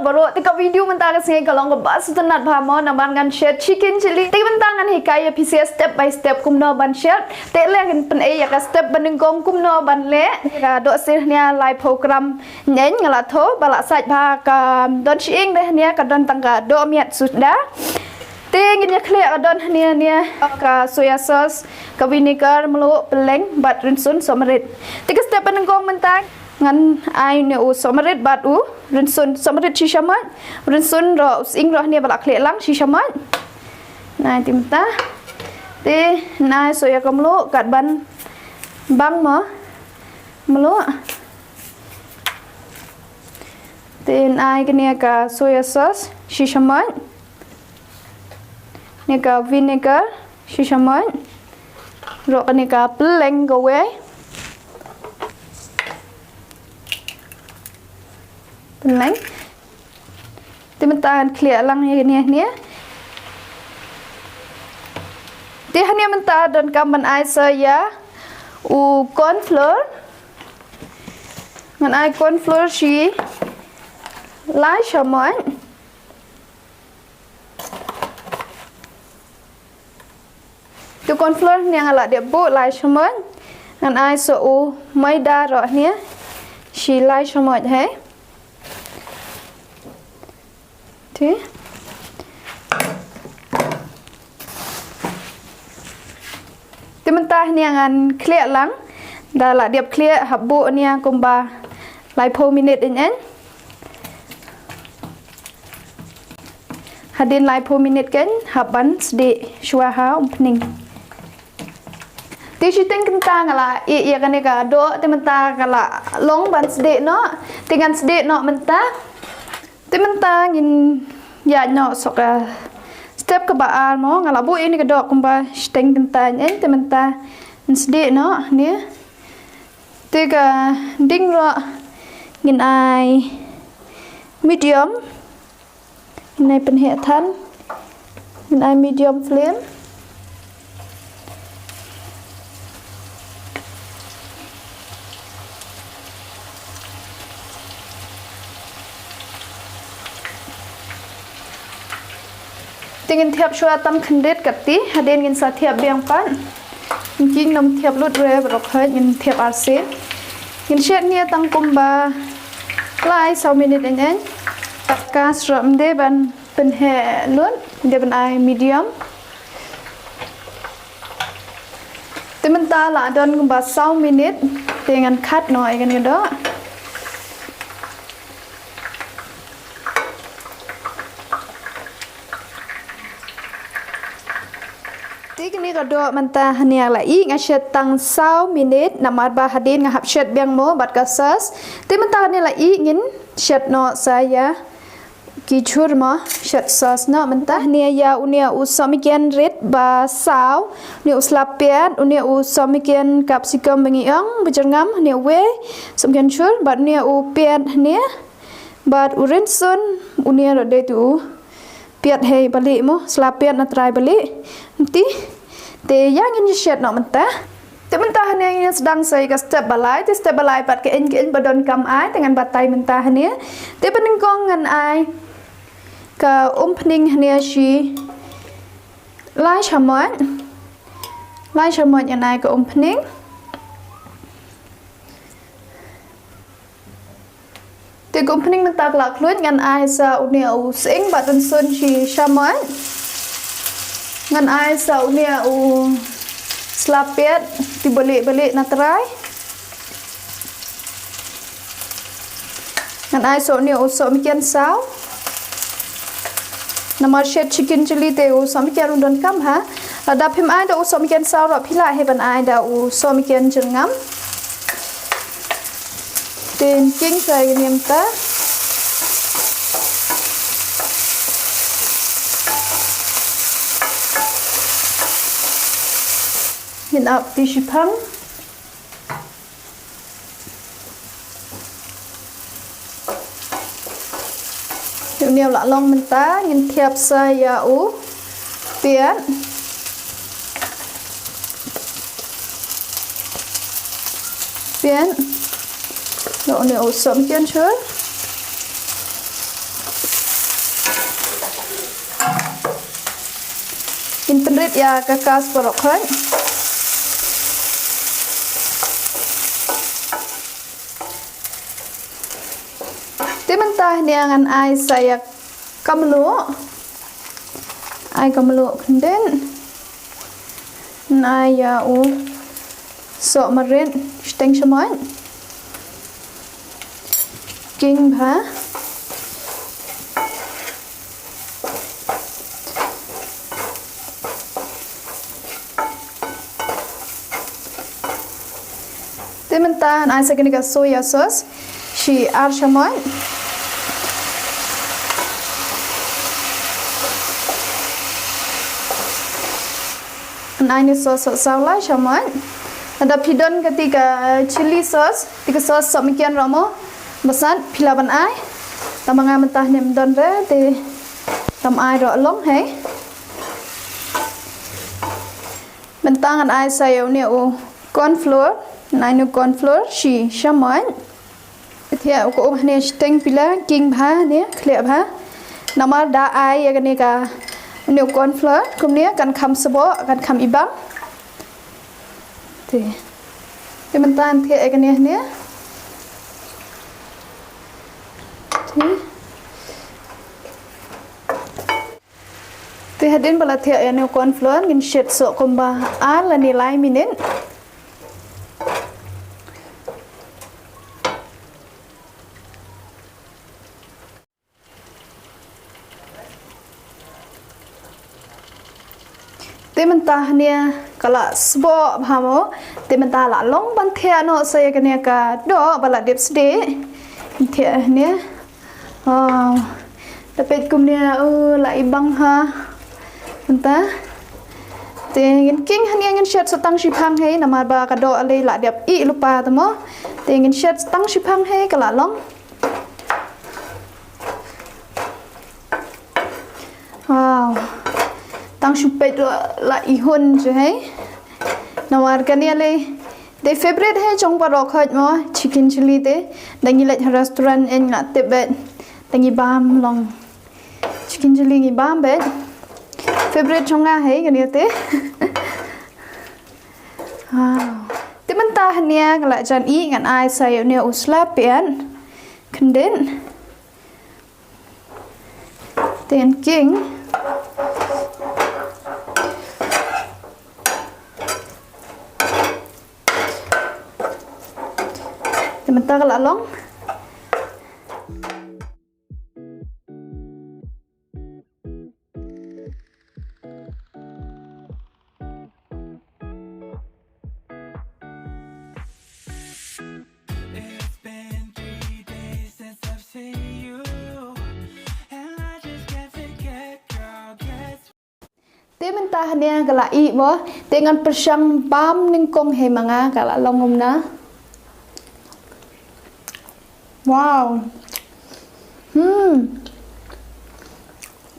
baru tika video mentang sengai kalau ngebahas tenat bahamo naban gan share chicken chili tika mentang gan hikaya PCS step by step kumno ban share tele gan pen ya ka step bandingkong kumno ban le ka do sirnya live program nyen ngala tho bala saj ba ka don chiing deh nia ka don tangga do miat sudah ting ini clear don nia ka soya sauce ka vinegar melu peleng bat rinsun somerit tika step bandingkong mentang ngan ai ne u somarit bat u rinsun somarit chi shamat rinsun ro sing ro ne balak le lang chi shamat nai timta te nai soya kamlo kat ban bang mo mlo te nai kene ka soya sauce chi shamat ne ka vinegar chi shamat ro kene ka peleng gawe peleng teman clear lang ni dia hanya mentah dan kaman ai saya u corn flour ngan ai corn flour si lai shaman tu corn flour ni ala dia bu lai shaman ngan ai so u maida ro ni si lai shaman hai okay. Tementah ni angan clear lang dah lah dia clear habu ni kumba lai po minute ini hadin lai po minute kan haban sedi shuaha pening ti siting kentang ala iya kan ka do tementah kala long ban sedi no dengan sedi no mentah tementang in ya no soka step ke baan mo ngalabu ini ke dok kumba steng kentang en tementang sedi no ni tiga ding ro ngin ai medium ini penhetan ngin ai medium flame ingin tiap shua tam khandit kati haden ingin sa tiap biang pan ingin nom tiap lut re brok hai ingin tiap arse ingin shet nia tang kumba lai 6 minit ini ka sram de ban pen he lut de ban ai medium tementah la don kumba 6 minit dengan cut noi kan do ni ka do mentah ni la i ngashet tang 1 minit namar ba hadin ngahap shet biang mo bat kasas te mentah ni la i ngin shet no saya kichur ma shet sas no mentah ni ya unia usamikian red ba saw ni uslapian unia usamikian capsicum bengiang bejengam ni we samikian chur bat ni upian ni bat urinsun unia ro de tu piat hei balik mo slapian na try balik nanti te yang ini shed no mentah te mentah ni yang sedang saya ke step balai te step balai pat ke in badon kam ai dengan batai mentah ni te peningkong ngan ai ka pening ni si lai chamon yang ai ka pening te pening mentah kelak luit ngan ai sa unia using badon sun si chamon ngan ai sa unia slapet dibalik-balik na try ngan ai so unia so mikian saw nama shed chicken chili te so mikian undon kam ha ada phim ai da so mikian saw ro phila he ban ai da so mikian jengam ten king sai niam ta hiện up đi ship hăng hiện nhiều lạ long mình ta nhìn thiệp say u biến biến độ nhiều sớm kiên trước internet ya kakas porok kan mentah niangan ai saya kamlu kenden na ya so marin steng shaman king ba mentah ai saya kena soya sauce si ar shaman ini sos saula shaman ada pidon ketika chili sauce tiga sos semikian romo besan pilaban ai tamanga mentah nem don re de tam ai ro long he mentangan ai saya ni corn flour nainu corn flour si shaman thia ko ne steng pila king bha ne khle bha namar da ai ya ne ka nếu corn flour cùng nia cần khăm sabo cần khăm ibang thì mình tan thì cái này nhé thì hadin bala thì nếu corn flour ngin shit so komba là nilai minin mentah nia kala sbo bhamo mentah la long ban thia no saya kene ka do bala dip sde thia nia tapet kum nia la ibang ha mentah ngin king hania ngin shet satang shipang he namar ba ka do ale la dip I lupa tamo ngin shet tang shipang he kala long tang supet la ihun je hai nawar kania le de favorite hai chong parok khoj mo chicken chili te dangi lech restaurant en la tebet dangi bam long chicken chili ngi bam bet favorite chonga hai kania te te manta hania la jan I ngan ai sai ne usla pian kenden ten king mentah kalau long mentah nia kalau I mo dengan persang bam ningkong he manga kalau long na wow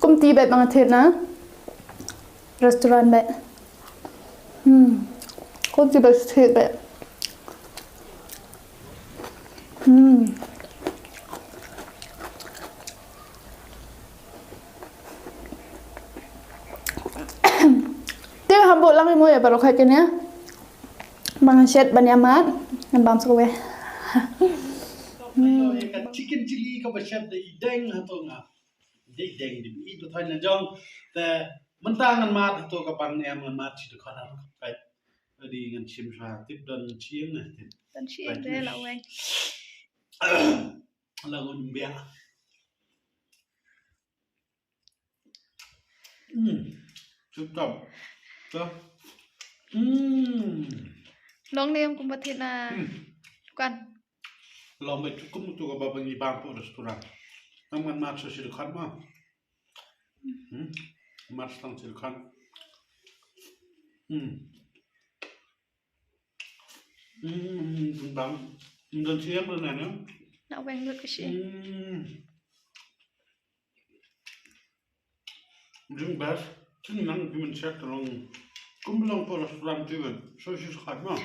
công ty bẹp bằng thịt na restaurant bẹp công ty bẹp thịt bẹp tiêu hàm bộ lăng mua ya baru khai cái nhá bằng set banyamat ngambam sekowe chicken chili ka bashab de ideng hatonga de deng de I to thana jong te mentangan mat to ka pan em ngan mat chi to khana kai di ngan chim sa tip don chieng na dan chieng de la weng la ngon bia chụp tập to long nem cũng bật thịt na kan lòng mày chụp cũng chụp cái bao nhiêu bang của restaurant năm ngàn mát sôi khăn mà mát sang sôi khăn bang đơn chiếc luôn này nữa nấu bánh ngược cái gì Jung bas, jung nang bimen chat along. Kumbelang po restaurant juga, so she's hot no.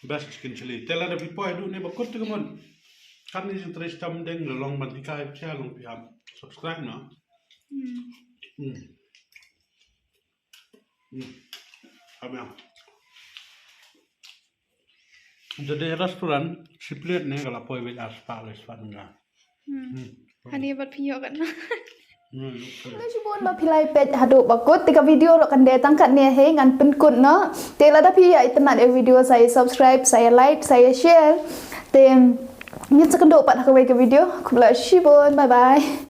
Best chicken chili. Tela da pipo edu ne bakut tu kaman. Kan ni interest tam deng long mantika share long piham. Subscribe no. Kami. Jadi restoran si plate ni kalau poi with aspal is fun enggak. Hani bat pinyo kan. Najibon ba pilai pet hadu bakut tika video lo kan datang kat ni he ngan penkut no. Tela da pi ya itna de video saya subscribe, saya like, saya share. Tem ni sekendok pat ke video. Kubla shibon. Bye bye.